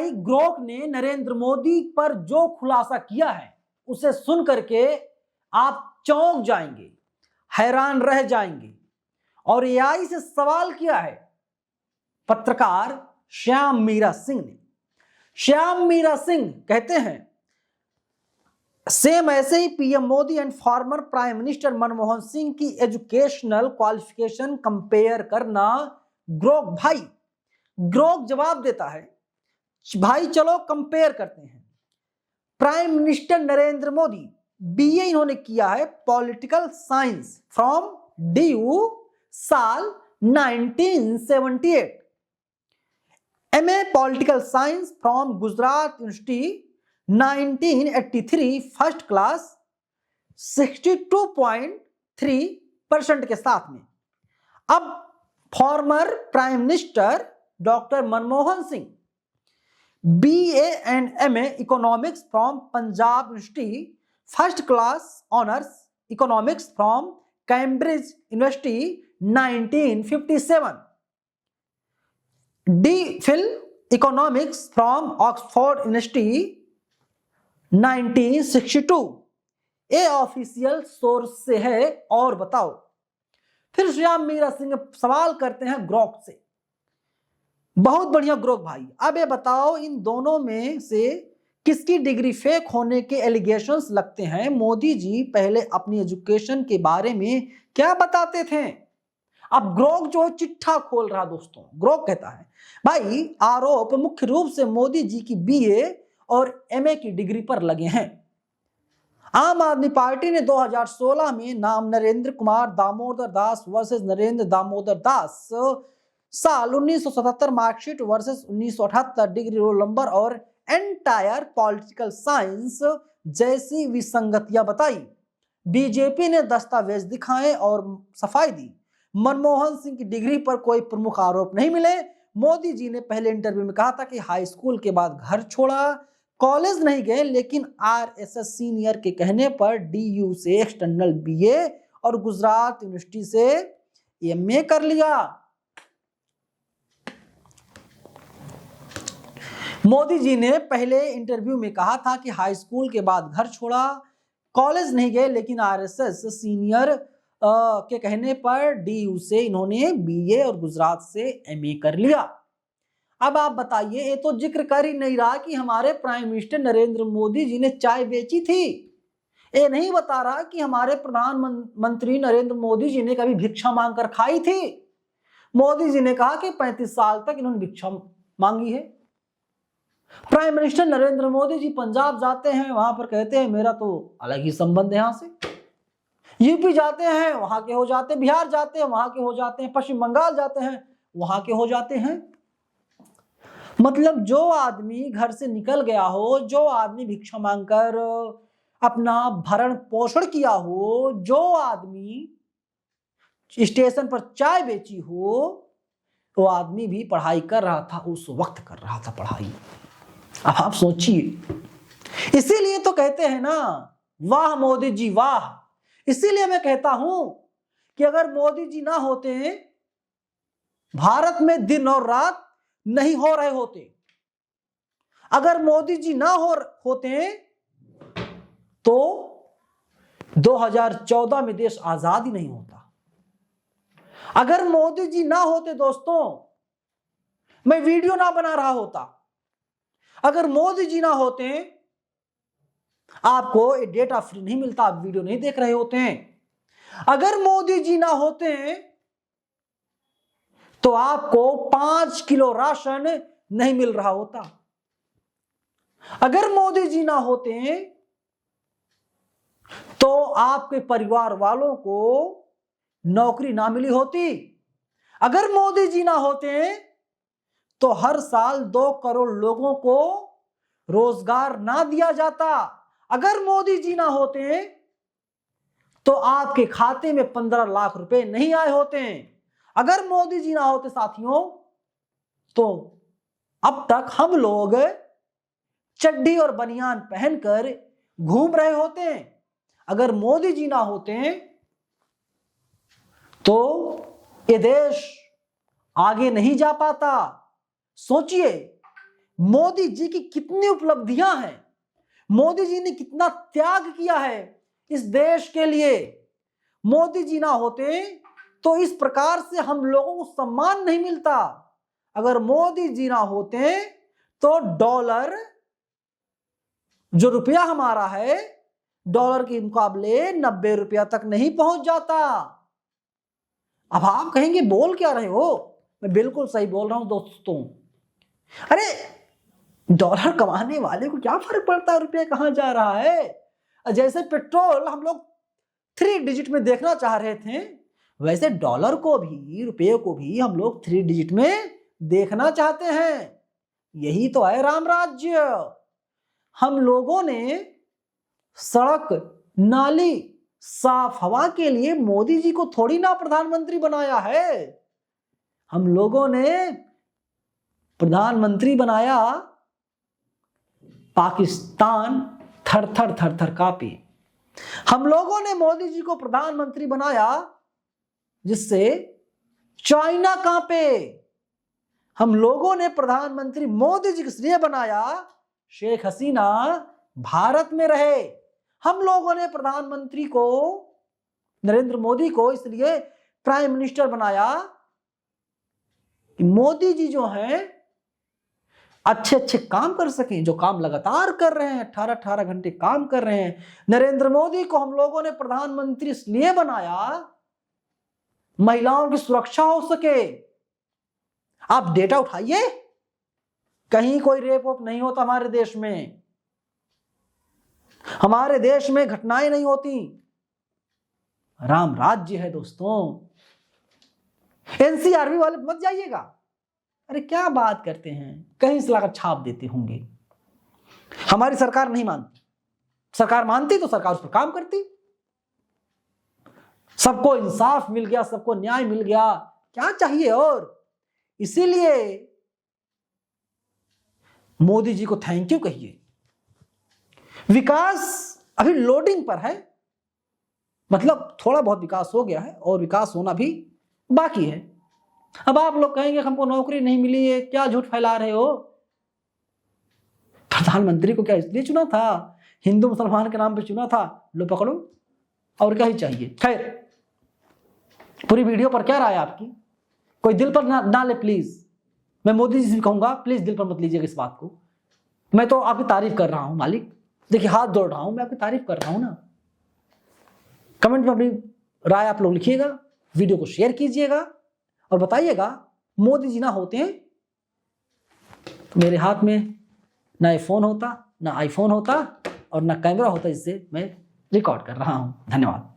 भाई ग्रोक ने नरेंद्र मोदी पर जो खुलासा किया है उसे सुन करके आप चौंक जाएंगे, हैरान रह जाएंगे। और एआई से सवाल किया है पत्रकार श्याम मीरा सिंह ने। श्याम मीरा सिंह कहते हैं सेम ऐसे ही PM Modi and former prime minister Manmohan Singh की एजुकेशनल क्वालिफिकेशन कंपेयर करना ग्रोक भाई। ग्रोक जवाब देता है भाई चलो कंपेयर करते हैं। Prime minister Narendra Modi BA इन्होंने किया है पॉलिटिकल साइंस फ्रॉम डीयू साल 1978, MA political science from Gujarat university 1983 first class 62.3% के साथ में। अब former prime minister doctor Manmohan Singh BA and MA economics from Punjab university first class honours economics from Cambridge university 1957, D Phil economics from Oxford university 1962। ये official source से है। और बताओ, फिर श्याम मीरा सिंह सवाल करते हैं ग्रोक से। बहुत बढ़िया ग्रोक भाई, अब ये बताओ इन दोनों में से किसकी डिग्री फेक होने के एलिगेशंस लगते हैं? मोदी जी पहले अपनी एजुकेशन के बारे में क्या बताते थे? अब ग्रोक जो चिट्ठा खोल रहा दोस्तों। ग्रोक कहता है भाई आरोप मुख्य रूप से मोदी जी की बीए और एमए की डिग्री पर लगे हैं। आम आदमी पार्टी ने 2016 में नाम नरेंद्र कुमार दामोदर दास वर्सेस नरेंद्र दामोदर दास, साल 1977 marksheet versus 1978 degree roll number और एंटायर पॉलिटिकल साइंस जैसी विसंगतियां बताई। बीजेपी ने दस्तावेज दिखाए और सफाई दी। मनमोहन सिंह की डिग्री पर कोई प्रमुख आरोप नहीं मिले। मोदी जी ने पहले इंटरव्यू में कहा था कि हाई स्कूल के बाद घर छोड़ा, कॉलेज नहीं गए, लेकिन आरएसएस सीनियर के कहने पर डीयू से एक्सटर्नल बीए और गुजरात यूनिवर्सिटी से एमए कर लिया। मोदी जी ने पहले इंटरव्यू में कहा था कि हाई स्कूल के बाद घर छोड़ा, कॉलेज नहीं गए, लेकिन आरएसएस सीनियर के कहने पर डीयू से इन्होंने बीए और गुजरात से एमए कर लिया। अब आप बताइए, ये तो जिक्र कर ही नहीं रहा कि हमारे प्राइम मिनिस्टर नरेंद्र मोदी जी ने चाय बेची थी। ये नहीं बता रहा कि हमारे प्रधानमंत्री नरेंद्र मोदी जी ने कभी भिक्षा मांगकर खाई थी। मोदी जी ने कहा कि 35 साल तक इन्होंने भिक्षा मांगी है। प्राइम मिनिस्टर नरेंद्र मोदी जी पंजाब जाते हैं, वहां पर कहते हैं मेरा तो अलग ही संबंध है यहां से। यूपी जाते हैं, वहां के हो जाते हैं। बिहार जाते हैं, वहां के हो जाते हैं। पश्चिम बंगाल जाते हैं, वहां के हो जाते हैं। मतलब जो आदमी घर से निकल गया हो, जो आदमी भिक्षा मांगकर अपना भरण पोषण किया हो, जो आदमी स्टेशन पर चाय बेची हो, तो आदमी भी पढ़ाई कर रहा था, उस वक्त कर रहा था पढ़ाई। अब आप सोचिए, इसीलिए तो कहते हैं ना, वाह मोदी जी वाह। इसीलिए मैं कहता हूं कि अगर मोदी जी ना होते, भारत में दिन और रात नहीं हो रहे होते। अगर मोदी जी ना होते तो 2014 में देश आजाद ही नहीं होता। अगर मोदी जी ना होते दोस्तों, मैं वीडियो ना बना रहा होता। अगर मोदी जी ना होते, आपको ये डेटा फ्री नहीं मिलता, आप वीडियो नहीं देख रहे होते हैं। अगर मोदी जी ना होते तो आपको 5 किलो राशन नहीं मिल रहा होता। अगर मोदी जी ना होते तो आपके परिवार वालों को नौकरी ना मिली होती। अगर मोदी जी ना होते तो हर साल 2 करोड़ लोगों को रोजगार ना दिया जाता। अगर मोदी जी ना होते तो आपके खाते में 15 लाख रुपए नहीं आए होते। अगर मोदी जी ना होते साथियों, तो अब तक हम लोग चड्डी और बनियान पहनकर घूम रहे होते। अगर मोदी जी ना होते तो ये देश आगे नहीं जा पाता। सोचिए, मोदी जी की कितनी उपलब्धियां हैं, मोदी जी ने कितना त्याग किया है इस देश के लिए। मोदी जी ना होते तो इस प्रकार से हम लोगों को सम्मान नहीं मिलता। अगर मोदी जी ना होते तो डॉलर, जो रुपया हमारा है, डॉलर के मुकाबले 90 रुपया तक नहीं पहुंच जाता। अब आप कहेंगे बोल क्या रहे हो? मैं बिल्कुल सही बोल रहा हूं दोस्तों। अरे डॉलर कमाने वाले को क्या फर्क पड़ता है रुपया कहां जा रहा है। जैसे पेट्रोल हम लोग 3 डिजिट में देखना चाह रहे थे, वैसे डॉलर को भी, रुपये को भी हम लोग 3 डिजिट में देखना चाहते हैं। यही तो है राम राज्य। हम लोगों ने सड़क, नाली, साफ हवा के लिए मोदी जी को थोड़ी ना प्रधानमंत्री बनाया है। हम लोगों ने प्रधानमंत्री बनाया पाकिस्तान थर थर थर थर कांपे। हम लोगों ने मोदी जी को प्रधानमंत्री बनाया जिससे चाइना कांपे। हम लोगों ने प्रधानमंत्री मोदी जी को इसलिए बनाया शेख हसीना भारत में रहे। हम लोगों ने प्रधानमंत्री को, नरेंद्र मोदी को, इसलिए प्राइम मिनिस्टर बनाया कि मोदी जी जो हैं अच्छे अच्छे काम कर सकें, जो काम लगातार कर रहे हैं, 18-18 घंटे काम कर रहे हैं। नरेंद्र मोदी को हम लोगों ने प्रधानमंत्री इसलिए बनाया महिलाओं की सुरक्षा हो सके। आप डेटा उठाइए, कहीं कोई रेप वोप नहीं होता हमारे देश में, हमारे देश में घटनाएं नहीं होती। राम राज्य है दोस्तों। एनसीआरबी वाले मत जाइएगा, अरे क्या बात करते हैं, कहीं से लाकर छाप देते होंगे। हमारी सरकार नहीं मानती, सरकार मानती तो सरकार उस पर काम करती। सबको इंसाफ मिल गया, सबको न्याय मिल गया, क्या चाहिए और। इसीलिए मोदी जी को थैंक यू कहिए। विकास अभी लोडिंग पर है, मतलब थोड़ा बहुत विकास हो गया है और विकास होना भी बाकी है। अब आप लोग कहेंगे हमको नौकरी नहीं मिली है, क्या झूठ फैला रहे हो। प्रधानमंत्री को क्या इसलिए चुना था, हिंदू मुसलमान के नाम पे चुना था, लो पकड़ो, और क्या ही चाहिए। खैर, पूरी वीडियो पर क्या राय आपकी, कोई दिल पर ना ले प्लीज। मैं मोदी जी से भी कहूंगा प्लीज दिल पर मत लीजिएगा इस बात को। मैं तो आपकी तारीफ कर रहा हूं मालिक, देखिए हाथ जोड़ रहा हूं, मैं आपकी तारीफ कर रहा हूं ना। कमेंट में अपनी राय आप लोग लिखिएगा, वीडियो को शेयर कीजिएगा और बताइएगा मोदी जी ना होते हैं तो मेरे हाथ में ना फोन होता, ना आईफोन होता और ना कैमरा होता जिससे मैं रिकॉर्ड कर रहा हूं। धन्यवाद।